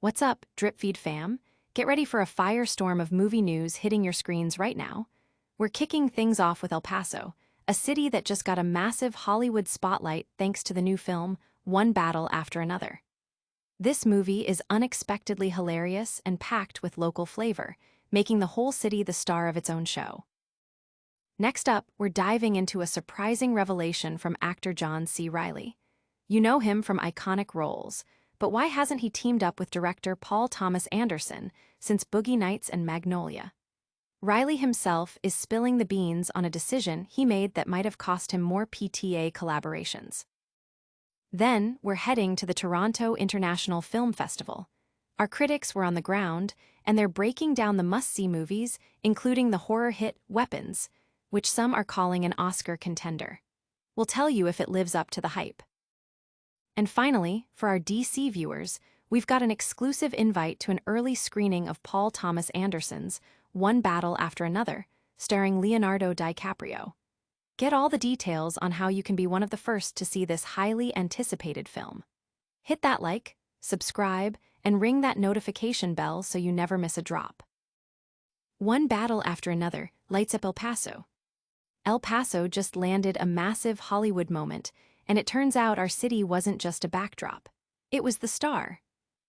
What's up, DripFeed fam? Get ready for a firestorm of movie news hitting your screens right now. We're kicking things off with El Paso, a city that just got a massive Hollywood spotlight thanks to the new film, One Battle After Another. This movie is unexpectedly hilarious and packed with local flavor, making the whole city the star of its own show. Next up, we're diving into a surprising revelation from actor John C. Reilly. You know him from iconic roles, but why hasn't he teamed up with director Paul Thomas Anderson since Boogie Nights and Magnolia? Reilly himself is spilling the beans on a decision he made that might have cost him more PTA collaborations. Then, we're heading to the Toronto International Film Festival. Our critics were on the ground, and they're breaking down the must-see movies, including the horror hit Weapons, which some are calling an Oscar contender. We'll tell you if it lives up to the hype. And finally, for our DC viewers, we've got an exclusive invite to an early screening of Paul Thomas Anderson's One Battle After Another, starring Leonardo DiCaprio. Get all the details on how you can be one of the first to see this highly anticipated film. Hit that like, subscribe, and ring that notification bell so you never miss a drop. One Battle After Another lights up El Paso. El Paso just landed a massive Hollywood moment, and it turns out our city wasn't just a backdrop. It was the star.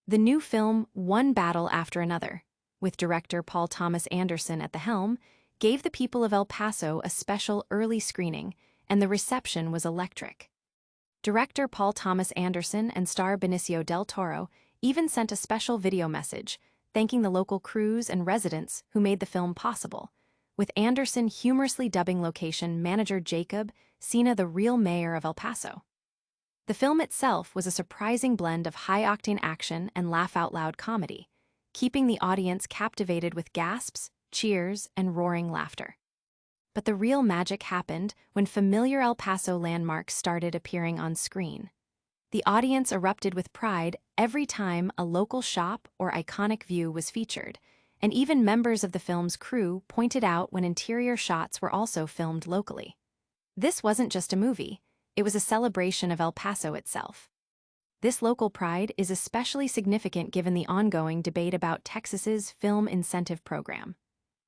The new film, One Battle After Another, with director Paul Thomas Anderson at the helm, gave the people of El Paso a special early screening, and the reception was electric. Director Paul Thomas Anderson and star Benicio del Toro even sent a special video message, thanking the local crews and residents who made the film possible, with Anderson humorously dubbing location manager Jacob Sina the real mayor of El Paso. The film itself was a surprising blend of high-octane action and laugh-out-loud comedy, keeping the audience captivated with gasps, cheers, and roaring laughter. But the real magic happened when familiar El Paso landmarks started appearing on screen. The audience erupted with pride every time a local shop or iconic view was featured, and even members of the film's crew pointed out when interior shots were also filmed locally. This wasn't just a movie, it was a celebration of El Paso itself. This local pride is especially significant given the ongoing debate about Texas's film incentive program.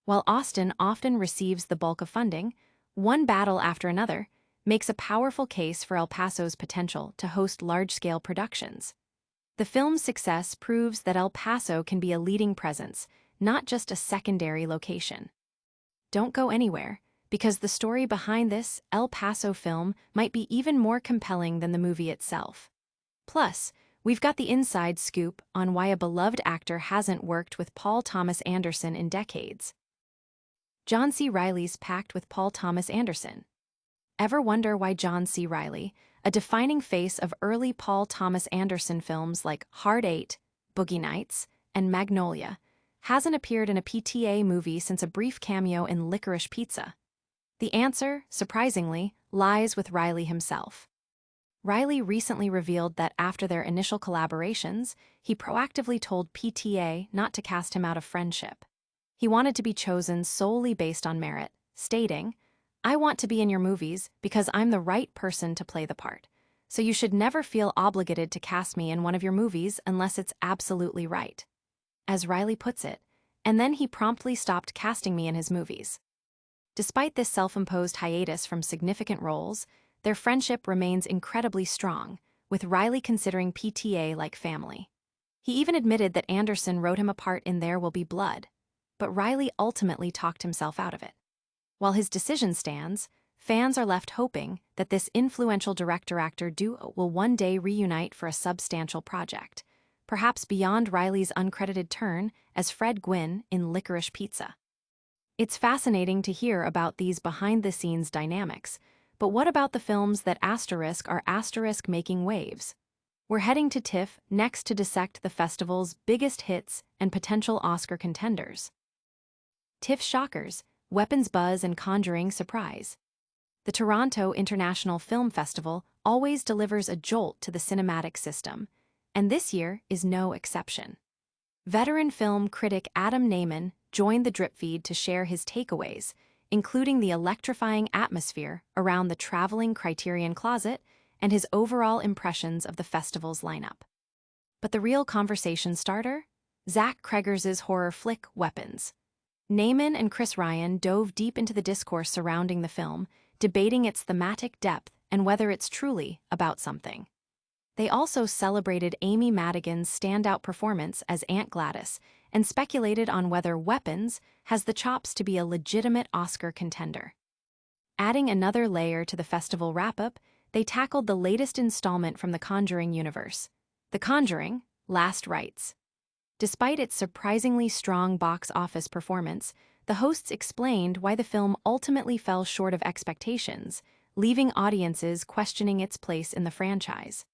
While Austin often receives the bulk of funding, One Battle After Another makes a powerful case for El Paso's potential to host large-scale productions. The film's success proves that El Paso can be a leading presence, not just a secondary location. Don't go anywhere, because the story behind this El Paso film might be even more compelling than the movie itself. Plus, we've got the inside scoop on why a beloved actor hasn't worked with Paul Thomas Anderson in decades. John C. Reilly's packed with Paul Thomas Anderson. Ever wonder why John C. Reilly, a defining face of early Paul Thomas Anderson films like Hard Eight, Boogie Nights, and Magnolia, hasn't appeared in a PTA movie since a brief cameo in Licorice Pizza? The answer, surprisingly, lies with Reilly himself. Reilly recently revealed that after their initial collaborations, he proactively told PTA not to cast him out of friendship. He wanted to be chosen solely based on merit, stating, "I want to be in your movies because I'm the right person to play the part, so you should never feel obligated to cast me in one of your movies unless it's absolutely right." As Reilly puts it, and then he promptly stopped casting me in his movies. Despite this self-imposed hiatus from significant roles, their friendship remains incredibly strong, with Reilly considering PTA like family. He even admitted that Anderson wrote him a part in There Will Be Blood, but Reilly ultimately talked himself out of it. While his decision stands, fans are left hoping that this influential director-actor duo will one day reunite for a substantial project, perhaps beyond Reilly's uncredited turn as Fred Gwynne in Licorice Pizza. It's fascinating to hear about these behind-the-scenes dynamics, but what about the films that are making waves? We're heading to TIFF next to dissect the festival's biggest hits and potential Oscar contenders. TIFF shockers, Weapons Buzz and Conjuring surprise. The Toronto International Film Festival always delivers a jolt to the cinematic system, and this year is no exception. Veteran film critic Adam Naiman joined the DripFeed to share his takeaways, including the electrifying atmosphere around the traveling Criterion Closet and his overall impressions of the festival's lineup. But the real conversation starter? Zach Creggers's horror flick, Weapons. Naaman and Chris Ryan dove deep into the discourse surrounding the film, debating its thematic depth and whether it's truly about something. They also celebrated Amy Madigan's standout performance as Aunt Gladys and speculated on whether Weapons has the chops to be a legitimate Oscar contender. Adding another layer to the festival wrap-up, they tackled the latest installment from the Conjuring universe, The Conjuring: Last Rites. Despite its surprisingly strong box office performance, the hosts explained why the film ultimately fell short of expectations, leaving audiences questioning its place in the franchise.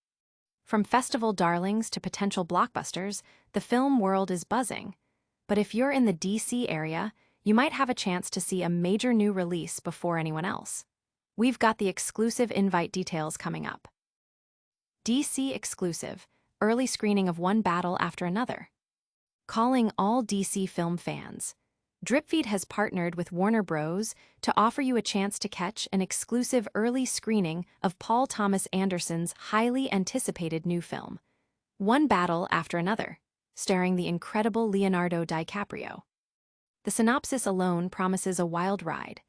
From festival darlings to potential blockbusters, the film world is buzzing. But if you're in the DC area, you might have a chance to see a major new release before anyone else. We've got the exclusive invite details coming up. DC exclusive, early screening of One Battle After Another. Calling all DC film fans. DripFeed has partnered with Warner Bros. To offer you a chance to catch an exclusive early screening of Paul Thomas Anderson's highly anticipated new film, One Battle After Another, starring the incredible Leonardo DiCaprio. The synopsis alone promises a wild ride.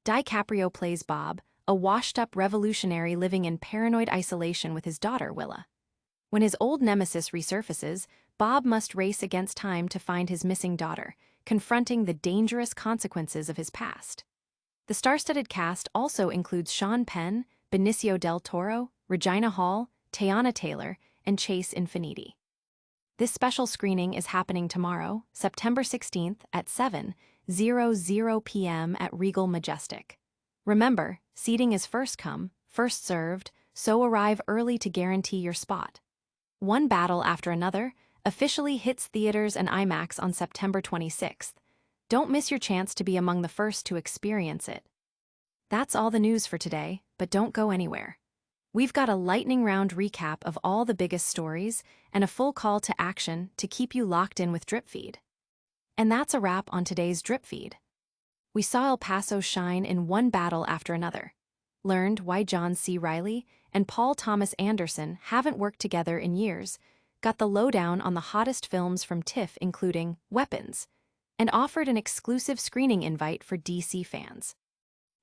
DiCaprio plays Bob, a washed-up revolutionary living in paranoid isolation with his daughter, Willa. When his old nemesis resurfaces, Bob must race against time to find his missing daughter, confronting the dangerous consequences of his past. The star-studded cast also includes Sean Penn, Benicio del Toro, Regina Hall, Teyana Taylor, and Chase Infiniti. This special screening is happening tomorrow, September 16th at 7:00 p.m. at Regal Majestic. Remember, seating is first come, first served, so arrive early to guarantee your spot. One Battle After Another officially hits theaters and IMAX on September 26th. Don't miss your chance to be among the first to experience it. That's all the news for today, but don't go anywhere. We've got a lightning round recap of all the biggest stories and a full call to action to keep you locked in with DripFeed. And that's a wrap on today's DripFeed. We saw El Paso shine in One Battle After Another, learned why John C. Reilly and Paul Thomas Anderson haven't worked together in years, got the lowdown on the hottest films from TIFF including Weapons, and offered an exclusive screening invite for DC fans.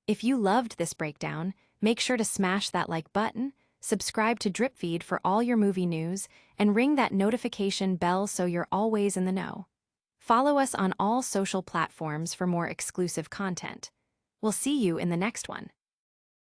If you loved this breakdown, make sure to smash that like button, subscribe to DripFeed for all your movie news, and ring that notification bell so you're always in the know. Follow us on all social platforms for more exclusive content. We'll see you in the next one.